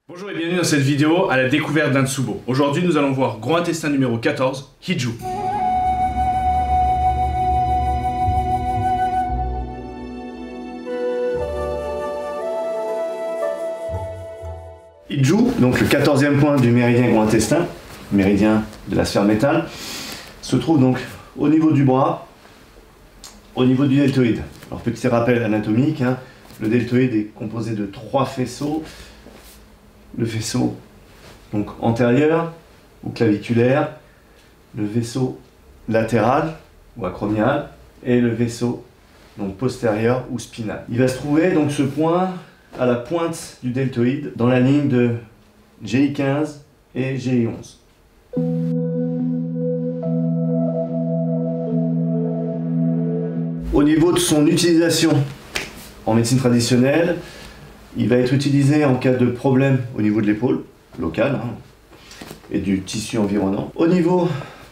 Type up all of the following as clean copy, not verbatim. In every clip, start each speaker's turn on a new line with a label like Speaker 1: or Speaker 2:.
Speaker 1: Bonjour et bienvenue dans cette vidéo à la découverte d'un tsubo. Aujourd'hui nous allons voir gros intestin numéro 14, Hiju.
Speaker 2: Hiju, donc le 14e point du méridien gros intestin, méridien de la sphère métal, se trouve donc au niveau du bras, au niveau du deltoïde. Alors petit rappel anatomique, le deltoïde est composé de 3 faisceaux. Le faisceau donc antérieur ou claviculaire, le vaisseau latéral ou acromial et le vaisseau donc postérieur ou spinal. Il va se trouver donc ce point à la pointe du deltoïde dans la ligne de GI15 et GI11. Au niveau de son utilisation en médecine traditionnelle, il va être utilisé en cas de problème au niveau de l'épaule, locale, et du tissu environnant, au niveau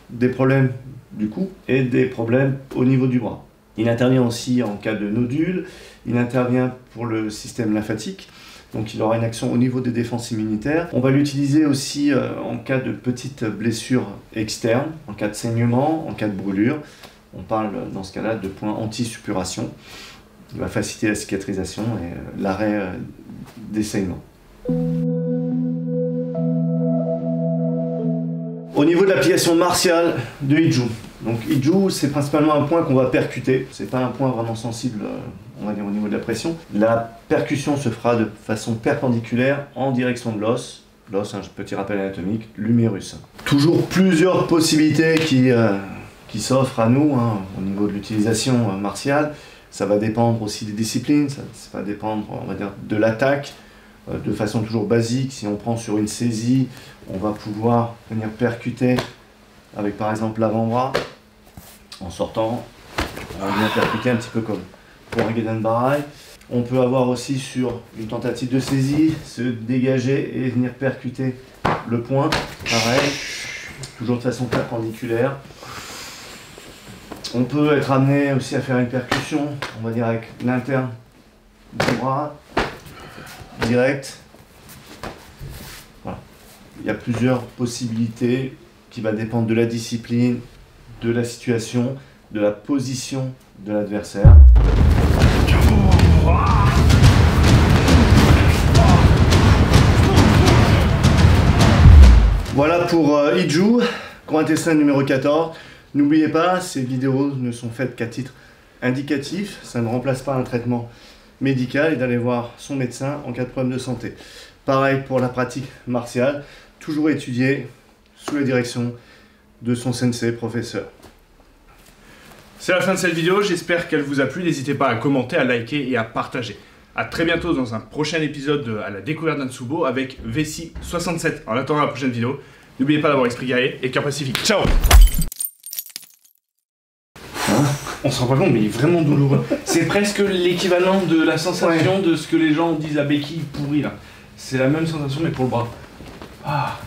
Speaker 2: des problèmes du cou et des problèmes au niveau du bras. Il intervient aussi en cas de nodule, il intervient pour le système lymphatique, donc il aura une action au niveau des défenses immunitaires. On va l'utiliser aussi en cas de petites blessures externes, en cas de saignement, en cas de brûlure. On parle dans ce cas-là de points anti-suppuration. Il va faciliter la cicatrisation et l'arrêt des saignements. Au niveau de l'application martiale de Hiju, donc Hiju c'est principalement un point qu'on va percuter, c'est pas un point vraiment sensible on va dire au niveau de la pression. La percussion se fera de façon perpendiculaire en direction de l'os, un petit rappel anatomique, l'humérus. Toujours plusieurs possibilités qui s'offrent à nous au niveau de l'utilisation martiale. Ça va dépendre aussi des disciplines, ça va dépendre, on va dire, de l'attaque. De façon toujours basique, si on prend sur une saisie, on va pouvoir venir percuter avec par exemple l'avant-bras. En sortant, on va venir percuter un petit peu comme pour un Gedan Barai. On peut avoir aussi sur une tentative de saisie, se dégager et venir percuter le point. Pareil, toujours de façon perpendiculaire. On peut être amené aussi à faire une percussion, on va dire avec l'interne du bras, direct. Voilà. Il y a plusieurs possibilités qui va dépendre de la discipline, de la situation, de la position de l'adversaire. Voilà pour Hiju, gros intestin numéro 14. N'oubliez pas, ces vidéos ne sont faites qu'à titre indicatif, ça ne remplace pas un traitement médical et d'aller voir son médecin en cas de problème de santé. Pareil pour la pratique martiale, toujours étudiée sous la direction de son sensei, professeur.
Speaker 1: C'est la fin de cette vidéo, j'espère qu'elle vous a plu, n'hésitez pas à commenter, à liker et à partager. A très bientôt dans un prochain épisode de À la découverte d'un tsubo avec Vessi67. En attendant la prochaine vidéo, n'oubliez pas d'avoir esprit guerrier et cœur pacifique. Ciao! On se rend pas compte, mais il est vraiment douloureux. C'est presque l'équivalent de la sensation de ce que les gens disent à béquille pourrie là. C'est la même sensation mais pour le bras. Ah.